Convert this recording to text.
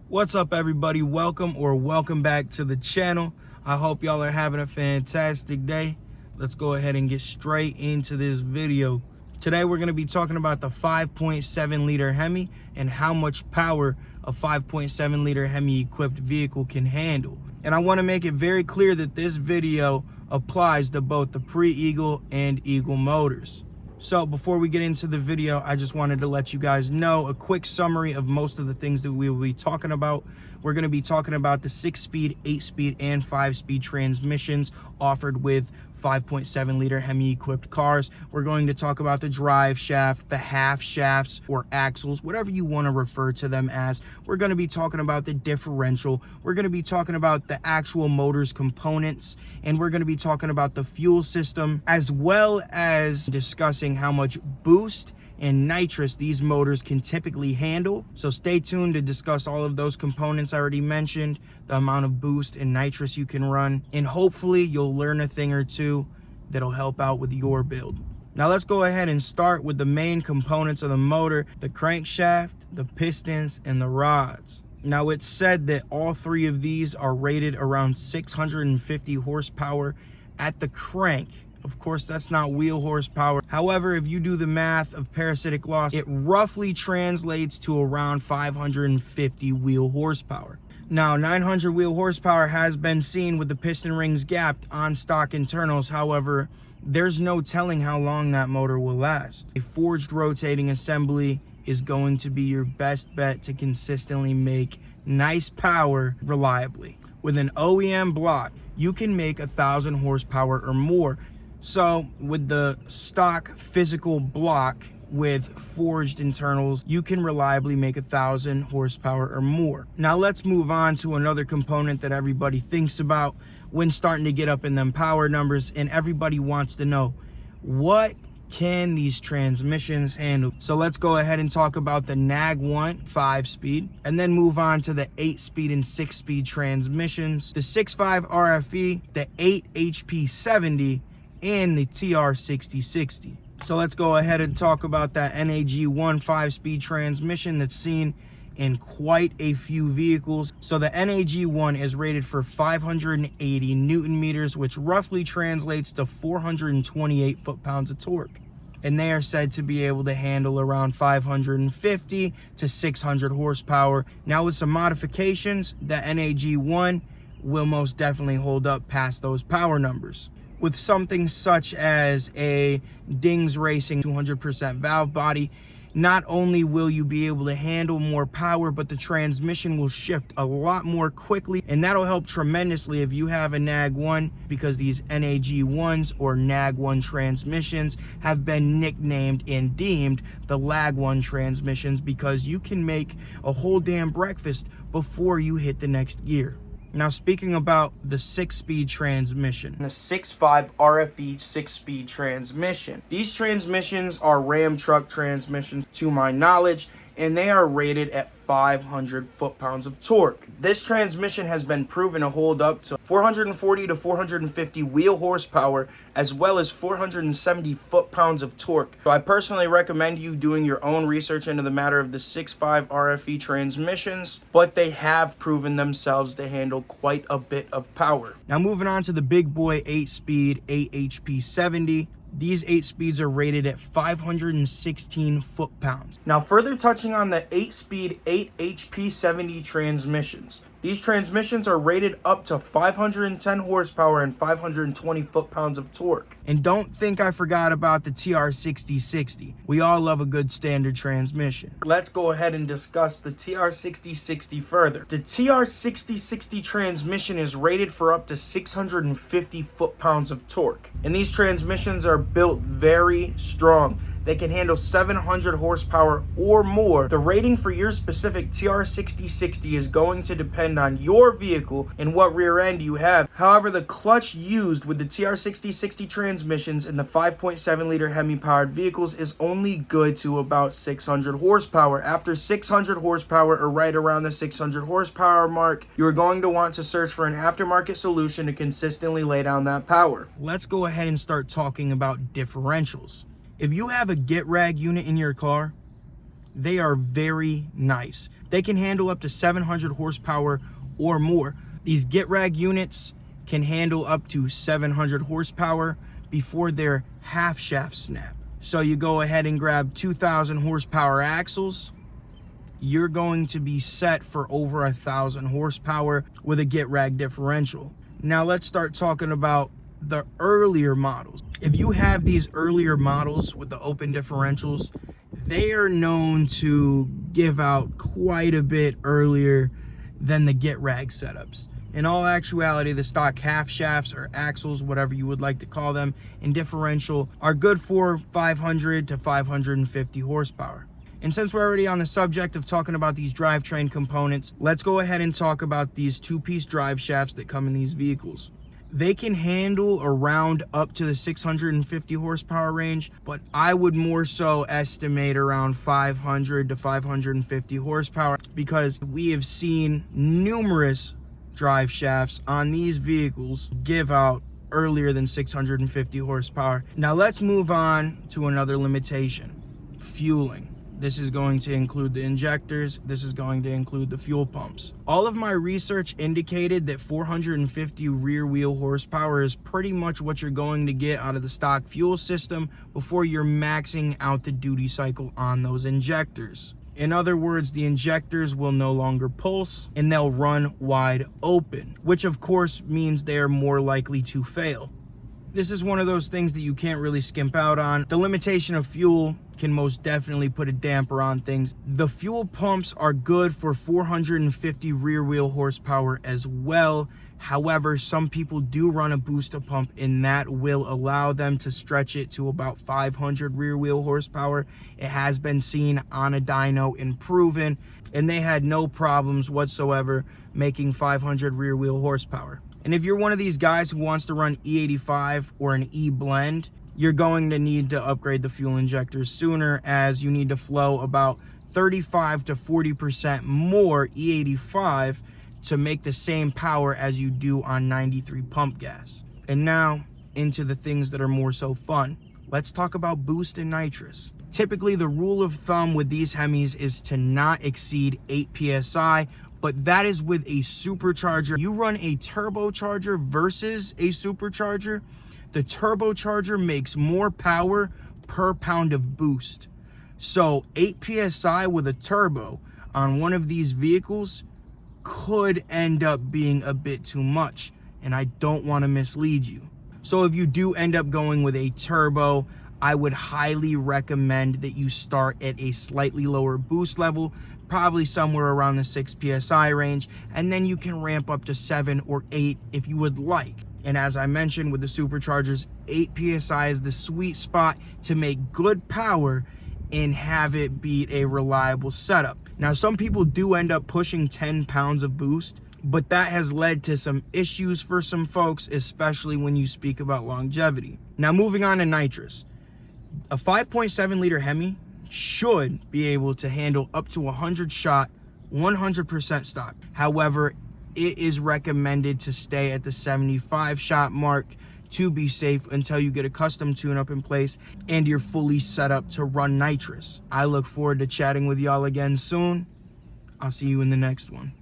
What's up, everybody? Welcome back to the channel. I hope y'all are having a fantastic day. Let's go ahead and get straight into this video. Today we're going to be talking about the 5.7 liter HEMI and how much power a 5.7 liter HEMI equipped vehicle can handle. And I want to make it very clear that this video applies to both the pre-Eagle and Eagle motors. So before we get into the video, I just wanted to let you guys know a quick summary of most of the things that we will be talking about. We're going to be talking about the 6-speed, 8-speed, and 5-speed transmissions offered with 5.7 liter HEMI equipped cars. We're going to talk about the drive shaft, the half shafts or axles, whatever you want to refer to them as. We're going to be talking about the differential. We're going to be talking about the actual motor's components, and we're going to be talking about the fuel system, as well as discussing how much boost and nitrous these motors can typically handle. So stay tuned to discuss all of those components I already mentioned, the amount of boost and nitrous you can run, and hopefully you'll learn a thing or two that'll help out with your build. Now let's go ahead and start with the main components of the motor: the crankshaft, the pistons, and the rods. Now it's said that all three of these are rated around 650 horsepower at the crank. Of course, that's not wheel horsepower. However, if you do the math of parasitic loss, it roughly translates to around 550 wheel horsepower. Now, 900 wheel horsepower has been seen with the piston rings gapped on stock internals. However, there's no telling how long that motor will last. A forged rotating assembly is going to be your best bet to consistently make nice power reliably. With an OEM block, you can make 1,000 horsepower or more. So with the stock physical block with forged internals, you can reliably make 1,000 horsepower or more. Now let's move on to another component that everybody thinks about when starting to get up in them power numbers, and everybody wants to know, what can these transmissions handle? So let's go ahead and talk about the NAG1 5-speed, and then move on to the 8-speed and 6-speed transmissions, the 6.5 RFE, the 8 HP70, and the TR6060. So let's go ahead and talk about that NAG1 5-speed transmission that's seen in quite a few vehicles. So the NAG1 is rated for 580 Newton meters, which roughly translates to 428 foot-pounds of torque. And they are said to be able to handle around 550 to 600 horsepower. Now with some modifications, the NAG1 will most definitely hold up past those power numbers. With something such as a Dings Racing 200% valve body, not only will you be able to handle more power, but the transmission will shift a lot more quickly, and that'll help tremendously if you have a NAG1, because these NAG1s or NAG1 transmissions have been nicknamed and deemed the LAG1 transmissions, because you can make a whole damn breakfast before you hit the next gear. Now, speaking about the 6-speed transmission, the 6.5 RFE 6-speed transmission. These transmissions are Ram truck transmissions to my knowledge, and they are rated at 500 foot-pounds of torque. This transmission has been proven to hold up to 440 to 450 wheel horsepower, as well as 470 foot-pounds of torque. So I personally recommend you doing your own research into the matter of the 6.5 RFE transmissions, but they have proven themselves to handle quite a bit of power. Now moving on to the big boy 8-speed 8 HP70. These 8 speeds are rated at 516 foot-pounds. Now, further touching on the 8-speed 8 HP70 transmissions. These transmissions are rated up to 510 horsepower and 520 foot-pounds of torque. And don't think I forgot about the TR6060. We all love a good standard transmission. Let's go ahead and discuss the TR6060 further. The TR6060 transmission is rated for up to 650 foot-pounds of torque. And these transmissions are built very strong. They can handle 700 horsepower or more. The rating for your specific TR6060 is going to depend on your vehicle and what rear end you have. However, the clutch used with the TR6060 transmissions in the 5.7 liter HEMI powered vehicles is only good to about 600 horsepower. After 600 horsepower, or right around the 600 horsepower mark, you're going to want to search for an aftermarket solution to consistently lay down that power. Let's go ahead and start talking about differentials. If you have a get rag unit in your car, they are very nice. They can handle up to 700 horsepower or more. These get rag units can handle up to 700 horsepower before their half shaft snap. So you go ahead and grab 2,000 horsepower axles, you're going to be set for over 1,000 horsepower with a get rag differential. Now let's start talking about the earlier models. If you have these earlier models with the open differentials, they are known to give out quite a bit earlier than the get rag setups. In all actuality, the stock half shafts or axles, whatever you would like to call them, in differential are good for 500 to 550 horsepower. And since we're already on the subject of talking about these drivetrain components, let's go ahead and talk about these two-piece drive shafts that come in these vehicles. They can handle around up to the 650 horsepower range, but I would more so estimate around 500 to 550 horsepower because we have seen numerous drive shafts on these vehicles give out earlier than 650 horsepower. Now let's move on to another limitation: fueling. This is going to include the injectors. This is going to include the fuel pumps. All of my research indicated that 450 rear wheel horsepower is pretty much what you're going to get out of the stock fuel system before you're maxing out the duty cycle on those injectors. In other words, the injectors will no longer pulse and they'll run wide open, which of course means they are more likely to fail. This is one of those things that you can't really skimp out on. The limitation of fuel can most definitely put a damper on things. The fuel pumps are good for 450 rear wheel horsepower as well. However, some people do run a booster pump and that will allow them to stretch it to about 500 rear wheel horsepower. It has been seen on a dyno and proven, and they had no problems whatsoever making 500 rear wheel horsepower. And if you're one of these guys who wants to run E85 or an E-blend, you're going to need to upgrade the fuel injectors sooner, as you need to flow about 35 to 40% more E85 to make the same power as you do on 93 pump gas. And now into the things that are more so fun. Let's talk about boost and nitrous. Typically the rule of thumb with these Hemis is to not exceed 8 PSI, but that is with a supercharger. You run a turbocharger versus a supercharger, the turbocharger makes more power per pound of boost. So 8 PSI with a turbo on one of these vehicles could end up being a bit too much, and I don't want to mislead you. So if you do end up going with a turbo, I would highly recommend that you start at a slightly lower boost level, probably somewhere around the 6 PSI range, and then you can ramp up to 7 or 8 if you would like. And as I mentioned with the superchargers, 8 PSI is the sweet spot to make good power and have it be a reliable setup. Now, some people do end up pushing 10 pounds of boost, but that has led to some issues for some folks, especially when you speak about longevity. Now, moving on to nitrous. A 5.7 liter Hemi should be able to handle up to 100 shot, 100% stock. However, it is recommended to stay at the 75 shot mark to be safe until you get a custom tune-up in place and you're fully set up to run nitrous. I look forward to chatting with y'all again soon. I'll see you in the next one.